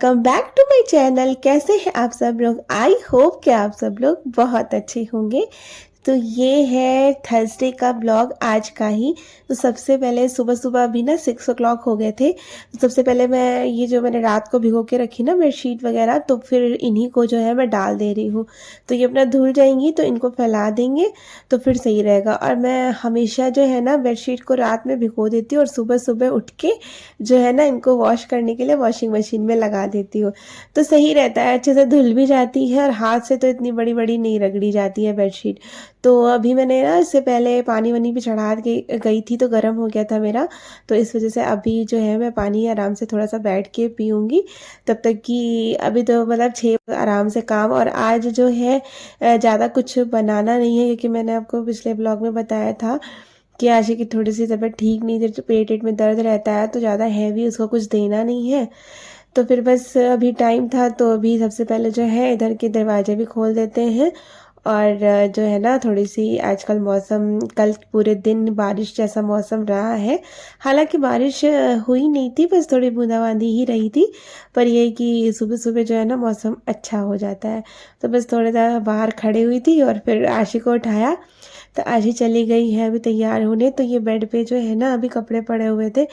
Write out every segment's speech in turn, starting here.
Welcome back to my channel. कैसे हैं आप सब लोग? आई होप कि आप सब लोग बहुत अच्छे होंगे। तो ये है थर्सडे का ब्लॉग आज का ही। तो सबसे पहले सुबह सुबह अभी ना 6 o'clock हो गए थे। तो सबसे पहले मैं ये जो मैंने रात को भिगो के रखी ना बेडशीट वगैरह, तो फिर इन्हीं को जो है मैं डाल दे रही हूँ। तो ये अपना धुल जाएंगी तो इनको फैला देंगे तो फिर सही रहेगा। और मैं हमेशा जो है ना बेडशीट को रात में भिगो देती हूँ और सुबह सुबह उठ के जो है ना इनको वॉश करने के लिए वॉशिंग मशीन में लगा देती हूँ। तो सही रहता है, अच्छे से धुल भी जाती है और हाथ से तो इतनी बड़ी बड़ी नहीं रगड़ी जाती है बेडशीट। तो अभी मैंने ना इससे पहले पानी वानी भी चढ़ा के गई थी तो गर्म हो गया था मेरा। तो इस वजह से अभी जो है मैं पानी आराम से थोड़ा सा बैठ के पीऊँगी, तब तक कि अभी तो मतलब 6 आराम से काम। और आज जो है ज़्यादा कुछ बनाना नहीं है, क्योंकि मैंने आपको पिछले ब्लॉग में बताया था कि आशी की थोड़ी सी तबीयत ठीक नहीं थी, तो पेट में दर्द रहता है, तो ज़्यादा हैवी उसको कुछ देना नहीं है। तो फिर बस अभी टाइम था तो अभी सबसे पहले जो है इधर के दरवाजे भी खोल देते हैं। और जो है ना थोड़ी सी आजकल मौसम, कल पूरे दिन बारिश जैसा मौसम रहा है। हालांकि बारिश हुई नहीं थी, बस थोड़ी बूंदाबांदी ही रही थी। पर ये कि सुबह सुबह जो है ना मौसम अच्छा हो जाता है। तो बस थोड़ा सा बाहर खड़ी हुई थी और फिर आशी को उठाया तो आशी चली गई है अभी तैयार होने। तो ये बेड पे जो है ना अभी कपड़े पड़े हुए थे,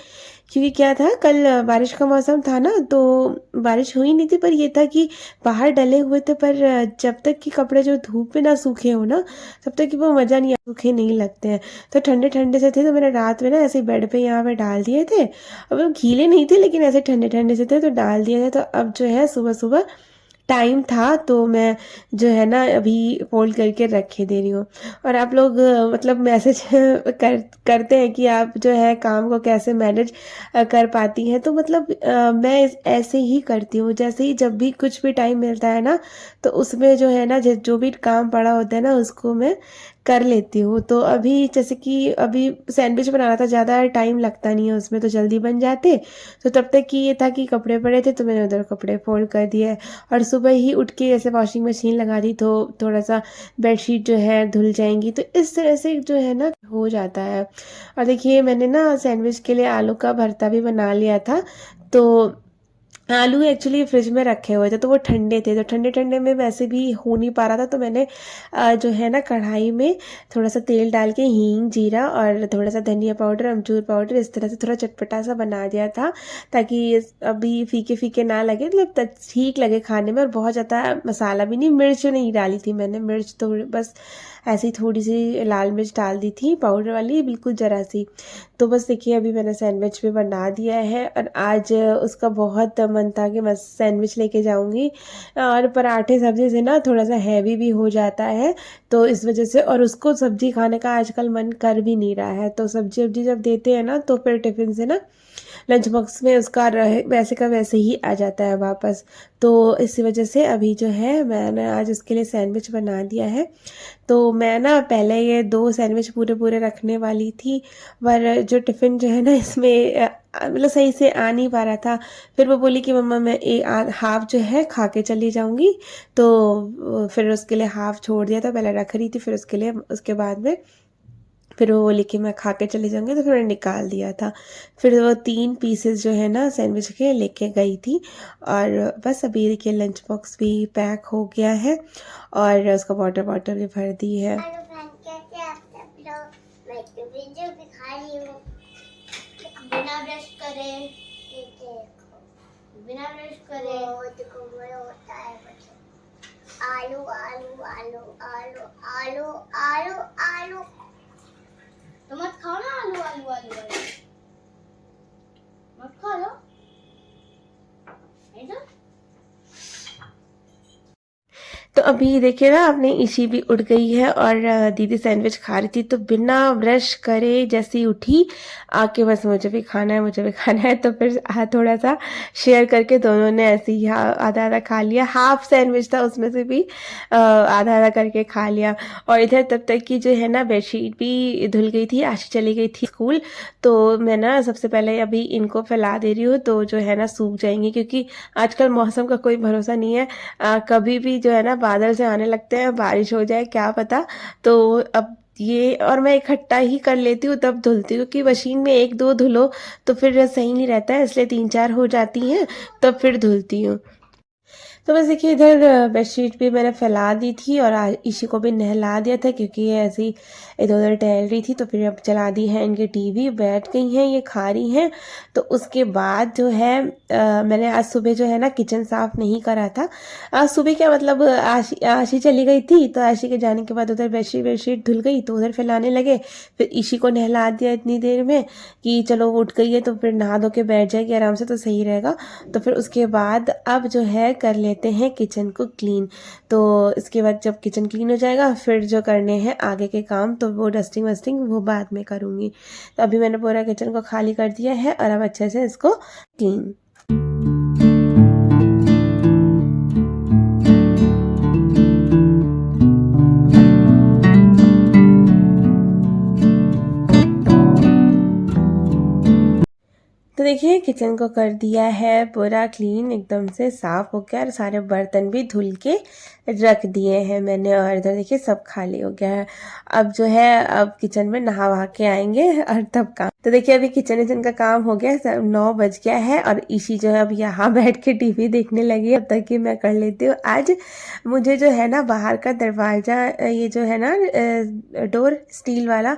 क्योंकि क्या था कल बारिश का मौसम था ना, तो बारिश हुई नहीं थी। पर ये था कि बाहर डले हुए थे, पर जब तक कि कपड़े जो धूप में ना सूखे हो ना, तब तक कि वो मज़ा नहीं, सूखे नहीं लगते हैं। तो ठंडे ठंडे से थे तो मैंने रात में ना ऐसे बेड पे यहाँ पे डाल दिए थे। अब वो गीले नहीं थे लेकिन ऐसे ठंडे ठंडे से थे तो डाल दिए थे। तो अब जो है सुबह सुबह टाइम था तो मैं जो है ना अभी फोल्ड करके रखे दे रही हूँ। और आप लोग मतलब मैसेज करते हैं कि आप जो है काम को कैसे मैनेज कर पाती हैं। तो मतलब मैं ऐसे ही करती हूँ, जैसे ही जब भी कुछ भी टाइम मिलता है ना, तो उसमें जो है ना जो भी काम पड़ा होता है ना उसको मैं कर लेती हूँ। तो अभी जैसे कि अभी सैंडविच बनाना था, ज़्यादा टाइम लगता नहीं है उसमें, तो जल्दी बन जाते। तो तब तक कि ये था कि कपड़े पड़े थे तो मैंने उधर कपड़े फोल्ड कर दिए। और सुबह ही उठ के ऐसे वॉशिंग मशीन लगा दी तो थोड़ा सा बेडशीट जो है धुल जाएंगी। तो इस तरह से जो है ना हो जाता है। और देखिए मैंने ना सैंडविच के लिए आलू का भरता भी बना लिया था। तो आलू एक्चुअली फ्रिज में रखे हुए थे तो वो ठंडे थे, तो ठंडे ठंडे में वैसे भी हो नहीं पा रहा था। तो मैंने जो है ना कढ़ाई में थोड़ा सा तेल डाल के हींग जीरा और थोड़ा सा धनिया पाउडर अमचूर पाउडर इस तरह से थोड़ा चटपटा सा बना दिया था, ताकि अभी फीके फीके ना लगे, मतलब ठीक लगे खाने में। और बहुत ज़्यादा मसाला भी नहीं, मिर्च नहीं डाली थी मैंने, मिर्च तो बस ऐसी थोड़ी सी लाल मिर्च डाल दी थी पाउडर वाली, बिल्कुल ज़रा सी। तो बस देखिए अभी मैंने सैंडविच भी बना दिया है। और आज उसका बहुत मन था कि मैं सैंडविच लेके जाऊंगी, और पराठे सब्जी से ना थोड़ा सा हैवी भी हो जाता है, तो इस वजह से। और उसको सब्जी खाने का आजकल मन कर भी नहीं रहा है, तो सब्जी वब्जी जब देते हैं ना तो फिर टिफ़िन से ना लंच बॉक्स में उसका रहे वैसे का वैसे ही आ जाता है वापस। तो इसी वजह से अभी जो है मैंने आज उसके लिए सैंडविच बना दिया है। तो मैं ना पहले ये 2 सैंडविच पूरे पूरे रखने वाली थी, पर जो टिफ़िन जो है ना इसमें मतलब सही से आ नहीं पा रहा था। फिर वो बोली कि मम्मा मैं हाफ जो है खा के चली जाऊंगी। तो फिर उसके लिए हाफ छोड़ दिया था, पहले रख रही थी, फिर उसके लिए उसके बाद में फिर वो बोली कि मैं खा के चली जाऊंगी, तो फिर मैंने निकाल दिया था। फिर वो 3 पीसेस जो है ना सैंडविच के लेके गई थी। और बस अभी देखिए लंच बॉक्स भी पैक हो गया है और उसका वाटर बॉटल भी भर दी है। बिना ब्रश करे बिना ब्रश करे होता है आलू आलू आलू आलू आलू आलू आलू। तो मत खाओ ना आलू आलू आलू आलू, मत खा लो ऐसा। तो अभी देखिए ना अपनी ईशी भी उठ गई है और दीदी सैंडविच खा रही थी, तो बिना ब्रश करे जैसी उठी आके बस मुझे भी खाना है मुझे भी खाना है। तो फिर थोड़ा सा शेयर करके दोनों ने ऐसे ही आधा आधा खा लिया। हाफ सैंडविच था उसमें से भी आधा आधा करके खा लिया। और इधर तब तक की जो है ना बेडशीट भी धुल गई थी, आशी चली गई थी स्कूल। तो मैं ना सबसे पहले अभी इनको फैला दे रही हूँ, तो जो है ना सूख जाएंगे, क्योंकि आजकल मौसम का कोई भरोसा नहीं है। कभी भी जो है ना बादल से आने लगते हैं, बारिश हो जाए क्या पता। तो अब ये और मैं इकट्ठा ही कर लेती हूँ तब धुलती हूँ, क्योंकि मशीन में एक दो धुलो तो फिर सही नहीं रहता है, इसलिए 3-4 हो जाती हैं तब फिर धुलती हूँ। तो बस देखिए इधर बेडशीट भी मैंने फैला दी थी और आज इसी को भी नहला दिया था, क्योंकि ये ऐसे ही इधर उधर टहल रही थी। तो फिर अब चला दी है इनकी टीवी, बैठ गई हैं, ये खा रही हैं। तो उसके बाद जो है मैंने आज सुबह जो है ना किचन साफ़ नहीं करा था। आज सुबह क्या मतलब आशी चली गई थी, तो आशी के जाने के बाद उधर बेडशीट धुल गई, तो उधर फैलाने लगे। फिर इसी को नहला दिया इतनी देर में कि चलो वो उठ गई है तो फिर नहा धो के बैठ जाएगी आराम से, तो सही रहेगा। तो फिर उसके बाद अब जो है कर लेते हैं किचन को क्लीन। तो इसके बाद जब किचन क्लीन हो जाएगा फिर जो करने हैं आगे के काम, तो वो डस्टिंग वस्टिंग वो बाद में करूँगी। तो अभी मैंने पूरा किचन को खाली कर दिया है और अब अच्छे से इसको क्लीन। तो देखिए किचन को कर दिया है पूरा क्लीन, एकदम से साफ़ हो गया और सारे बर्तन भी धुल के रख दिए हैं मैंने। और इधर देखिए सब खाली हो गया है। अब जो है अब किचन में नहा वहा के आएंगे और तब काम। तो देखिए अभी किचन का काम हो गया, सब 9 बज गया है और ईशी जो है अब यहाँ बैठ के टीवी देखने लगी है। अब तक कि मैं कर लेती हूँ। आज मुझे जो है ना बाहर का दरवाज़ा, ये जो है ना डोर स्टील वाला,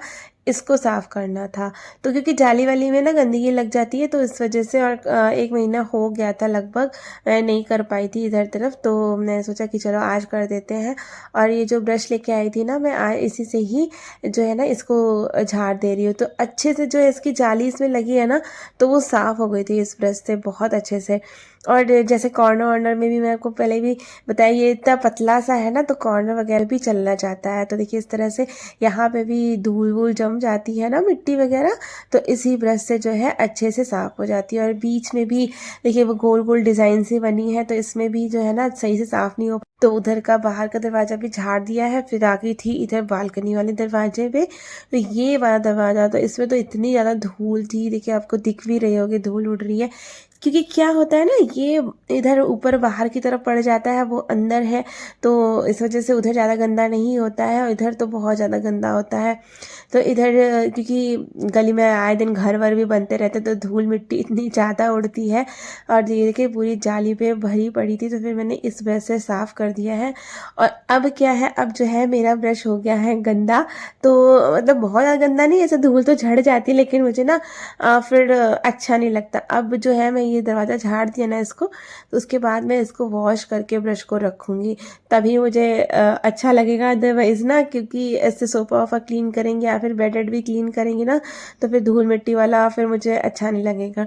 इसको साफ़ करना था। तो क्योंकि जाली वाली में ना गंदगी लग जाती है, तो इस वजह से, और 1 महीना हो गया था लगभग, मैं नहीं कर पाई थी इधर तरफ। तो मैंने सोचा कि चलो आज कर देते हैं। और ये जो ब्रश लेके आई थी ना मैं, आज इसी से ही जो है ना इसको झाड़ दे रही हूँ। तो अच्छे से जो है इसकी जाली इसमें लगी है ना, तो वो साफ़ हो गई थी इस ब्रश से बहुत अच्छे से। और जैसे कॉर्नर वॉर्नर में भी मैं आपको पहले भी बताया, ये इतना पतला सा है ना, तो कॉर्नर वगैरह भी चलना चाहता है। तो देखिए इस तरह से यहाँ पे भी धूल वूल जम जाती है ना, मिट्टी वगैरह, तो इसी ब्रश से जो है अच्छे से साफ़ हो जाती है। और बीच में भी देखिए वो गोल गोल डिज़ाइन से बनी है, तो इसमें भी जो है ना सही से साफ़ नहीं हो। तो उधर का बाहर का दरवाज़ा भी झाड़ दिया है। फिर आ गई थी इधर बालकनी वाले दरवाजे पे, तो ये वाला दरवाज़ा, तो इसमें तो इतनी ज़्यादा धूल थी, देखिए आपको दिख भी रही होगी धूल उड़ रही है। क्योंकि क्या होता है ना, ये इधर ऊपर बाहर की तरफ पड़ जाता है, वो अंदर है, तो इस वजह से उधर ज़्यादा गंदा नहीं होता है और इधर तो बहुत ज़्यादा गंदा होता है। तो इधर क्योंकि गली में आए दिन घर वर भी बनते रहते, तो धूल मिट्टी इतनी ज़्यादा उड़ती है। और ये देखिए पूरी जाली पे भरी पड़ी थी, तो फिर मैंने इस ब्रश से साफ़ कर दिया है। और अब क्या है, अब जो है मेरा ब्रश हो गया है गंदा। तो मतलब बहुत ज़्यादा गंदा नहीं, ऐसे धूल तो झड़ जाती है, लेकिन मुझे ना फिर अच्छा नहीं लगता। अब जो है मैं ये दरवाज़ा झाड़ दिया ना इसको, तो उसके बाद मैं इसको वॉश करके ब्रश को रखूँगी, तभी मुझे अच्छा लगेगा। अदरवाइज़ ना, क्योंकि ऐसे सोफ़ा वोफ़ा क्लीन करेंगे या फिर बेड वेड भी क्लीन करेंगे ना, तो फिर धूल मिट्टी वाला फिर मुझे अच्छा नहीं लगेगा।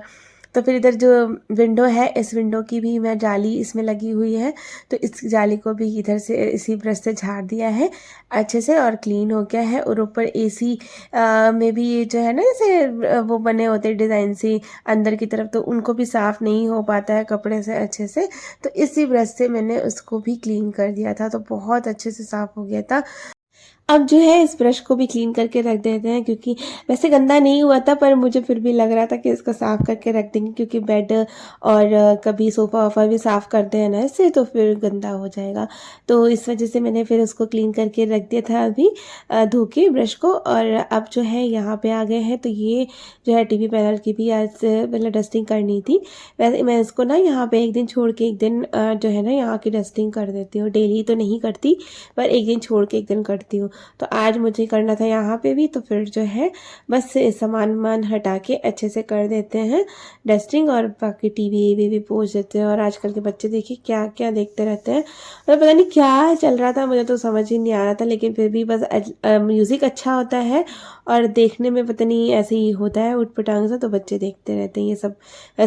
तो फिर इधर जो विंडो है, इस विंडो की भी मैं जाली इसमें लगी हुई है, तो इस जाली को भी इधर से इसी ब्रश से झाड़ दिया है अच्छे से और क्लीन हो गया है। और ऊपर एसी में भी जो है ना, जैसे वो बने होते हैं डिज़ाइन से अंदर की तरफ, तो उनको भी साफ़ नहीं हो पाता है कपड़े से अच्छे से, तो इसी ब्रश से मैंने उसको भी क्लीन कर दिया था, तो बहुत अच्छे से साफ़ हो गया था। अब जो है इस ब्रश को भी क्लीन करके रख देते हैं, क्योंकि वैसे गंदा नहीं हुआ था, पर मुझे फिर भी लग रहा था कि इसको साफ़ करके रख देंगे, क्योंकि बेड और कभी सोफ़ा वोफ़ा भी साफ़ करते हैं ना इससे, तो फिर गंदा हो जाएगा। तो इस वजह से मैंने फिर उसको क्लीन करके रख दिया था अभी धो के ब्रश को। और अब जो है यहाँ पे आ गए हैं, तो ये जो है टीवी पैनल की भी आज मतलब डस्टिंग करनी थी। वैसे मैं इसको ना यहाँ पे एक दिन छोड़ के एक दिन जो है ना यहाँ की डस्टिंग कर देती हूँ, डेली तो नहीं करती, पर एक दिन छोड़ के एक दिन करती हूँ। तो आज मुझे करना था यहाँ पे भी, तो फिर जो है बस सामान वामान हटा के अच्छे से कर देते हैं डस्टिंग, और बाकी टीवी भी पोंछ देते हैं। और आजकल के बच्चे देखिए क्या क्या देखते रहते हैं, मतलब पता नहीं क्या चल रहा था, मुझे तो समझ ही नहीं आ रहा था, लेकिन फिर भी बस म्यूज़िक अच्छा होता है और देखने में पता नहीं ऐसे ही होता है उटपटांग सा, तो बच्चे देखते रहते हैं ये सब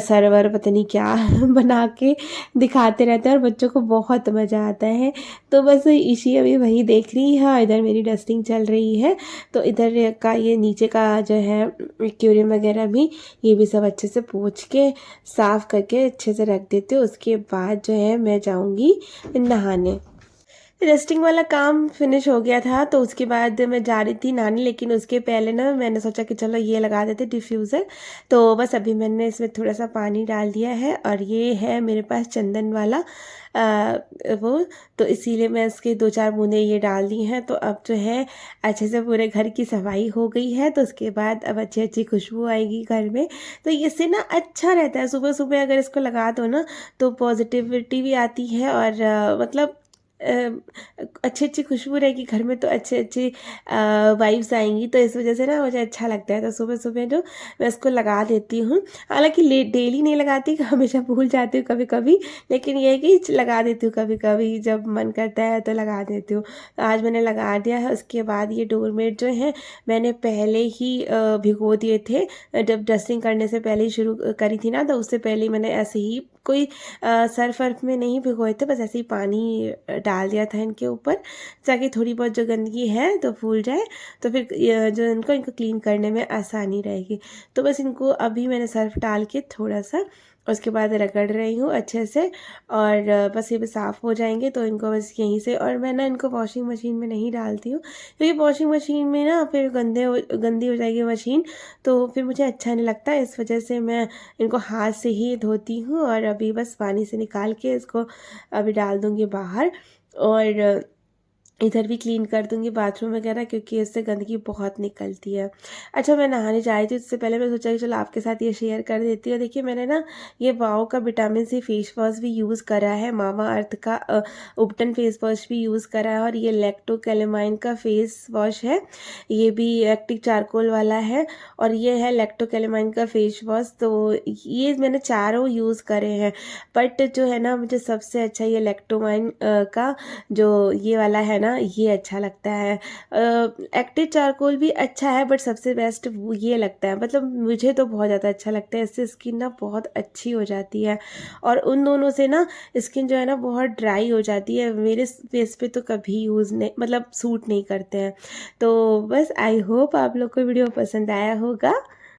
सर्वर पता नहीं क्या बना के दिखाते रहते हैं और बच्चों को बहुत मज़ा आता है। तो बस ईशी अभी वही देख रही है, इधर मेरी डस्टिंग चल रही है। तो इधर का ये नीचे का जो है एक्वेरियम वगैरह भी, ये भी सब अच्छे से पोंछ के साफ़ करके अच्छे से रख देती हूँ। उसके बाद जो है मैं जाऊँगी नहाने। रस्टिंग वाला काम फिनिश हो गया था, तो उसके बाद मैं जा रही थी नहाने, लेकिन उसके पहले ना मैंने सोचा कि चलो ये लगा देते डिफ्यूज़र। तो बस अभी मैंने इसमें थोड़ा सा पानी डाल दिया है और ये है मेरे पास चंदन वाला वो, तो इसीलिए मैं इसके 2-4 बूंदें ये डाल दी हैं। तो अब जो है अच्छे से पूरे घर की सफाई हो गई है, तो उसके बाद अब अच्छी अच्छी खुशबू आएगी घर में। तो इससे ना अच्छा रहता है, सुबह सुबह अगर इसको लगा दो ना तो पॉजिटिविटी भी आती है और मतलब अच्छी अच्छी खुशबू रहेगी घर में, तो अच्छे अच्छे वाइब्स आएंगी। तो इस वजह से ना मुझे अच्छा लगता है, तो सुबह सुबह जो मैं इसको लगा देती हूँ। हालांकि डेली नहीं लगाती, हमेशा भूल जाती हूँ कभी कभी, लेकिन ये है कि लगा देती हूँ कभी कभी जब मन करता है तो लगा देती हूँ। तो आज मैंने लगा दिया है। उसके बाद ये डोरमेट जो है मैंने पहले ही भिगो दिए थे, जब डस्टिंग करने से पहले ही शुरू करी थी ना, तो उससे पहले ही मैंने ऐसे ही कोई सर्फ वर्फ में नहीं भिगोए थे, बस ऐसे ही पानी डाल दिया था इनके ऊपर, ताकि थोड़ी बहुत जो गंदगी है तो फूल जाए, तो फिर जो इनको क्लीन करने में आसानी रहेगी। तो बस इनको अभी मैंने सर्फ डाल के थोड़ा सा उसके बाद रगड़ रही हूँ अच्छे से, और बस ये भी साफ़ हो जाएंगे। तो इनको बस यहीं से, और मैं ना इनको वॉशिंग मशीन में नहीं डालती हूँ, क्योंकि वॉशिंग मशीन में ना फिर गंदी हो जाएगी मशीन, तो फिर मुझे अच्छा नहीं लगता। इस वजह से मैं इनको हाथ से ही धोती हूँ, और अभी बस पानी से निकाल के इसको अभी डाल दूँगी बाहर, और इधर भी क्लीन कर दूंगी बाथरूम वगैरह, क्योंकि इससे गंदगी बहुत निकलती है। अच्छा, मैं नहाने जा रही थी, उससे पहले मैं सोचा कि चलो आपके साथ ये शेयर कर देती हूँ। देखिए मैंने ना ये वाओ का विटामिन सी फेस वॉश भी यूज़ करा है, मामा अर्थ का उपटन फेस वॉश भी यूज़ करा है, और ये लैक्टो कैलेमाइन का फेस वॉश है, ये भी एक्टिव चारकोल वाला है, और ये है लैक्टो कैलेमाइन का फेस वॉश। तो ये मैंने चारों यूज़ करे हैं, बट जो है ना मुझे सबसे अच्छा ये लैक्टोमाइन का जो ये वाला है ना, ये अच्छा लगता है। एक्टिव चारकोल भी अच्छा है, बट सबसे बेस्ट वो ये लगता है, मतलब मुझे तो बहुत ज़्यादा अच्छा लगता है। इससे स्किन ना बहुत अच्छी हो जाती है, और उन दोनों से ना स्किन जो है ना बहुत ड्राई हो जाती है। मेरे फेस पे तो कभी यूज़ नहीं, मतलब सूट नहीं करते हैं। तो बस आई होप आप लोग को वीडियो पसंद आया होगा।